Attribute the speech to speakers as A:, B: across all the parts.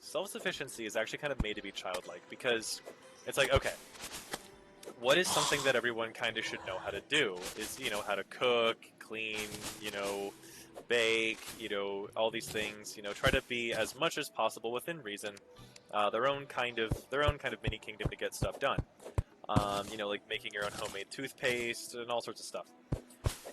A: self-sufficiency is actually kind of made to be childlike, because it's like, okay, what is something that everyone kind of should know how to do? Is, you know, how to cook, clean, you know, bake, you know, all these things, you know, try to be as much as possible within reason, their own kind of mini kingdom to get stuff done. You know, like making your own homemade toothpaste and all sorts of stuff.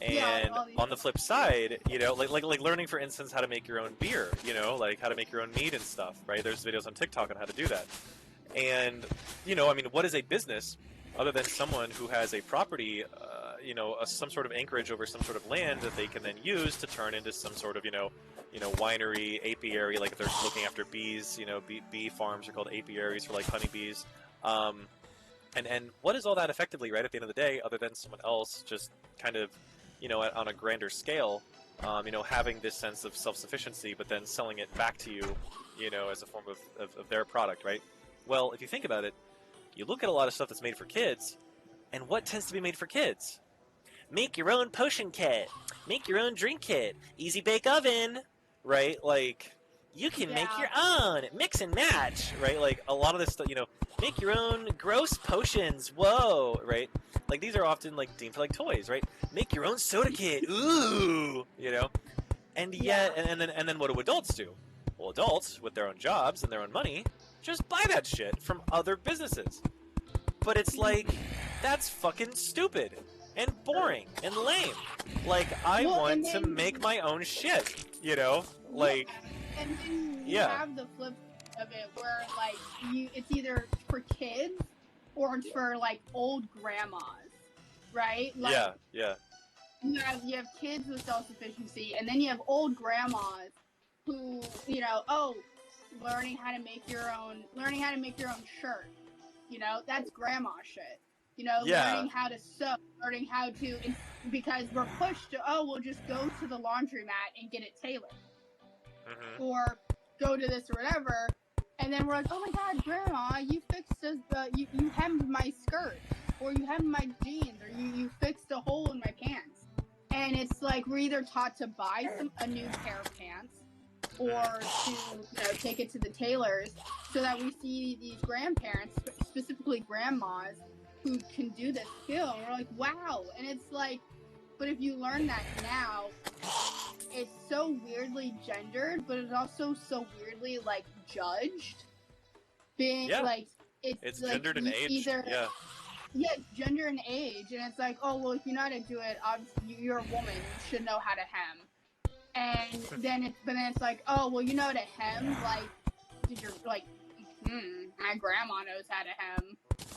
B: Yeah,
A: And
B: all these
A: on the flip side, you know, like learning, for instance, how to make your own beer, you know, like how to make your own mead and stuff, right? There's videos on TikTok on how to do that. And, you know, I mean, what is a business other than someone who has a property, you know, some sort of anchorage over some sort of land that they can then use to turn into some sort of, you know, winery, apiary, like if they're looking after bees, you know, bee farms are called apiaries for like honeybees. And what is all that effectively, right, at the end of the day, other than someone else just kind of, you know, on a grander scale, you know, having this sense of self-sufficiency, but then selling it back to you, you know, as a form of their product, right? Well, if you think about it, you look at a lot of stuff that's made for kids, and what tends to be made for kids? Make your own potion kit, make your own drink kit, easy bake oven, right? Like, you can make
B: yeah.
A: your own, mix and match, right? Like, a lot of this stuff, you know, make your own gross potions, whoa, right? Like, these are often, like, deemed for, like, toys, right? Make your own soda kit, ooh, you know? And yet,
B: Yeah.
A: and then what do adults do? Well, adults, with their own jobs and their own money, just buy that shit from other businesses. But it's like, that's fucking stupid and boring and lame. Like, I
B: Well, and
A: want to
B: then
A: make my own shit, you know? Like,
B: yeah, and then you
A: yeah,
B: have the flip of it where like it's either for kids or it's for like old grandmas, right? Like
A: yeah,
B: you have kids with self sufficiency, and then you have old grandmas who learning how to make your own shirt. You know, that's grandma shit. You know,
A: yeah,
B: learning how to sew, learning how to, because we're pushed to, oh, we'll just go to the laundromat and get it tailored, or go to this or whatever, and then we're like, oh my god, grandma, you fixed you hemmed my skirt, or you hemmed my jeans, or you fixed a hole in my pants. And it's like we're either taught to buy a new pair of pants, or to take it to the tailors, so that we see these grandparents, specifically grandmas, who can do this skill, and we're like, wow. And it's like, but if you learn that now, it's so weirdly gendered, but it's also so weirdly like judged. Being
A: yeah.
B: like,
A: It's
B: like
A: gendered and age.
B: either
A: Yeah,
B: it's gender and age, and it's like, oh well, if you know how to do it, obviously you're a woman, you should know how to hem. And then it's like, oh well, you know how to hem, like, did your like, my grandma knows how to hem.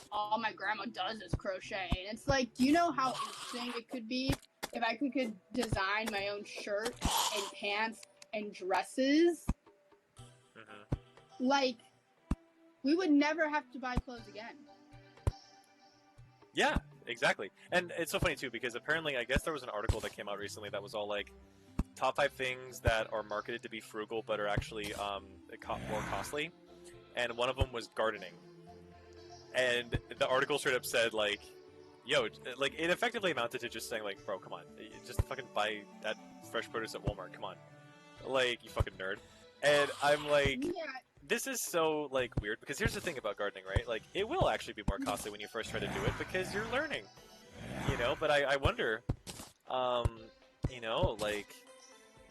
B: All my grandma does is crochet. And it's like, do you know how interesting it could be if I could design my own shirt and pants and dresses? Like, we would never have to buy clothes again.
A: yeah, exactly. And it's so funny too, because apparently, I guess there was an article that came out recently that was all like top 5 things that are marketed to be frugal but are actually more costly, and one of them was gardening. And the article straight up said, like, yo, like, it effectively amounted to just saying, like, bro, come on, just fucking buy that fresh produce at Walmart, come on, like, you fucking nerd. And I'm like,
B: Yeah,
A: this is so, like, weird, because here's the thing about gardening, right? Like, it will actually be more costly when you first try to do it, because you're learning, you know? But I wonder, you know, like,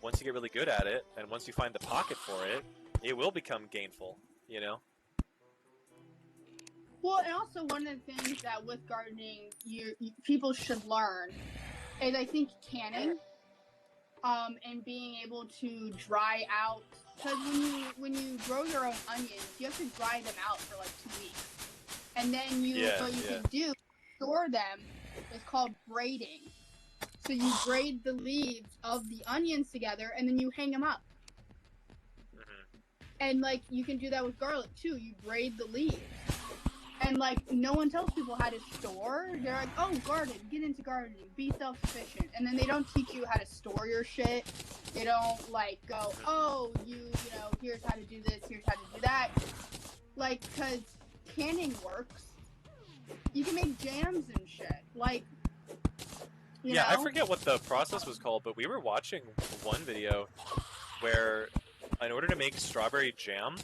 A: once you get really good at it, and once you find the pocket for it, it will become gainful, you know?
B: well, and also one of the things that with gardening, people should learn is, I think, canning, and being able to dry out. Because when you grow your own onions, you have to dry them out for like 2 weeks, and then what you can do, store them. It's called braiding. So you braid the leaves of the onions together, and then you hang them up. And like, you can do that with garlic too. You braid the leaves. And like, no one tells people how to store. They're like, oh, garden, get into gardening, be self-sufficient. And then they don't teach you how to store your shit. They don't like go, oh, you know, here's how to do this, here's how to do that. Like, because canning works. You can make jams and shit. Like, you know?
A: I forget what the process was called, but we were watching one video where, in order to make strawberry jam,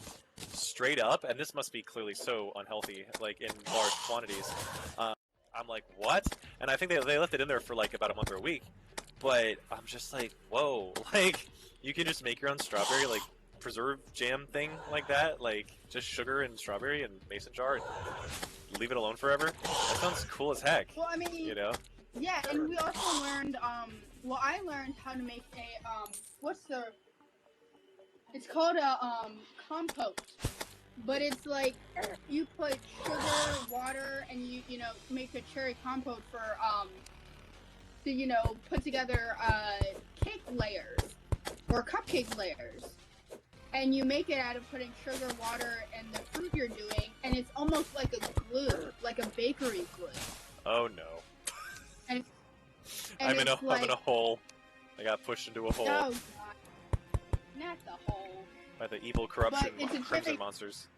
A: straight up, and this must be clearly so unhealthy, like in large quantities. I'm like, what? And I think they left it in there for like about a month or a week. But I'm just like, whoa, like you can just make your own strawberry like preserve jam thing like that, like just sugar and strawberry and mason jar and leave it alone forever. That sounds cool as heck.
B: Well, I mean,
A: you know?
B: yeah, and we also learned, well, I learned how to make a, it's called a, compote. But it's like, you put sugar, water, and you know, make a cherry compote for, to, you know, put together, cake layers, or cupcake layers. And you make it out of putting sugar, water, and the fruit you're doing, and it's almost like a glue, like a bakery glue.
A: Oh no.
B: And
A: I'm in a hole. I got pushed into a hole.
B: Oh god. Not the hole.
A: By the evil corruption crimson monsters.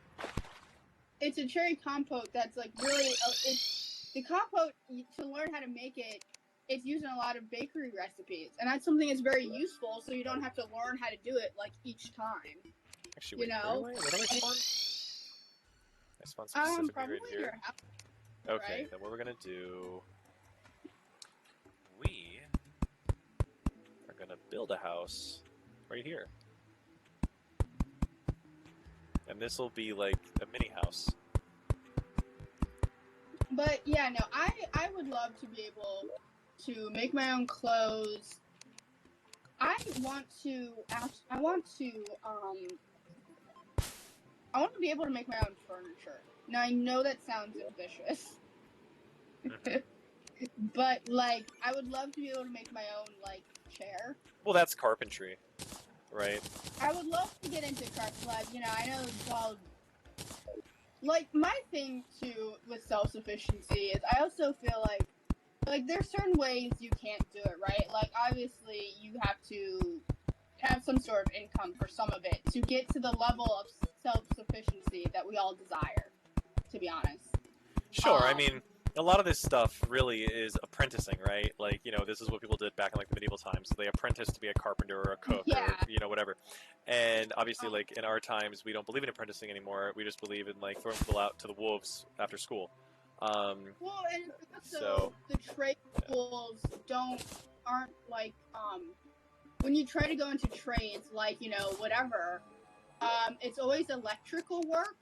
B: It's a cherry compote that's like really, it's the compote, to learn how to make it, it's used in a lot of bakery recipes, and that's something that's very useful, so you don't have to learn how to do it like each time.
A: Actually,
B: you know,
A: where do I spawn? I spawn specifically
B: probably
A: right here.
B: Your house,
A: okay,
B: right?
A: then what we're gonna do? We are gonna build a house right here, and this will be like a mini house.
B: But yeah, no, I would love to be able to make my own clothes. I want to be able to make my own furniture. Now I know that sounds ambitious. But like I would love to be able to make my own like chair.
A: Well, that's carpentry, right?
B: I would love to get into carpentry. Like, you know, I know it's all like my thing too with self-sufficiency is I also feel like there's certain ways you can't do it, right? Like obviously you have to have some sort of income for some of it to get to the level of self-sufficiency that we all desire, to be honest.
A: Sure, I mean, a lot of this stuff really is apprenticing, right? Like, you know, this is what people did back in like the medieval times. So they apprenticed to be a carpenter or a cook or, you know, whatever. And obviously, like in our times, we don't believe in apprenticing anymore. We just believe in like throwing people out to the wolves after school.
B: Well, and also the trade schools aren't like when you try to go into trades, like, you know, whatever, it's always electrical work.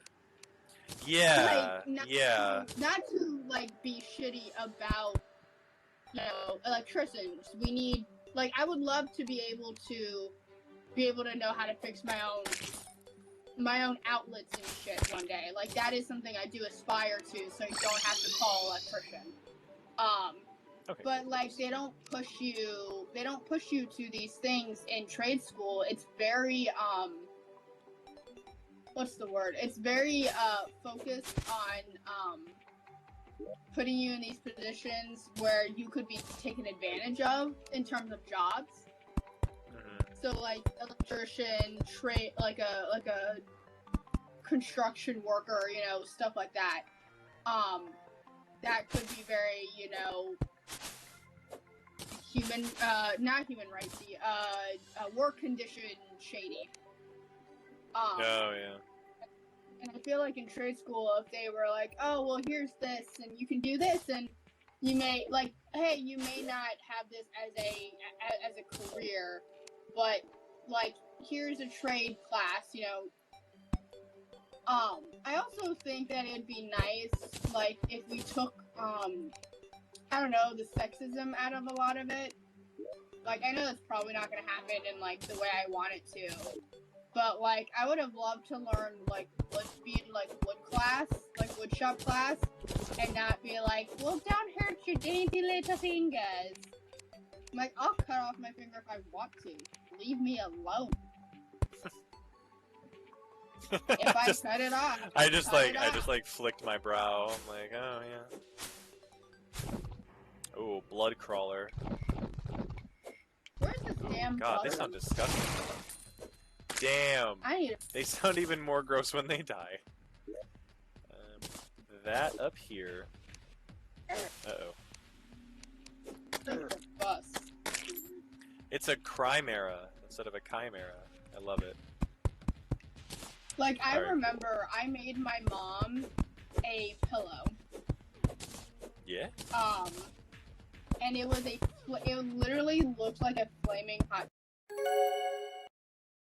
A: Yeah,
B: like, not to like be shitty about, you know, electricians. We need, like, I would love to be able to know how to fix my own outlets and shit one day. Like that is something I do aspire to, so you don't have to call an electrician.
A: Okay.
B: But like they don't push you to these things in trade school. It's very what's the word? It's very focused on putting you in these positions where you could be taken advantage of in terms of jobs. So like electrician, trade, like a construction worker, you know, stuff like that. That could be very, you know, not human rightsy, work condition shady.
A: Oh yeah.
B: And I feel like in trade school, if they were like, oh well, here's this, and you can do this, and you may like, hey, you may not have this as a career, but like here's a trade class, you know. I also think that it'd be nice, like, if we took, I don't know, the sexism out of a lot of it. Like, I know that's probably not gonna happen in, like, the way I want it to. But, like, I would have loved to learn, like, wood shop class, and not be like, well, don't hurt your dainty little fingers. I'm like, I'll cut off my finger if I want to. Leave me alone. If I cut it off,
A: I just flicked my brow. I'm like, oh yeah. Oh, blood crawler.
B: Where's this damn
A: God,
B: blood?
A: they sound disgusting. Damn. They sound even more gross when they die. That up here. Uh-oh.
B: Bus.
A: It's a chimera instead of a chimera. I love it.
B: Like, I remember I made my mom a pillow.
A: Yeah?
B: And it was it literally looked like a flaming hot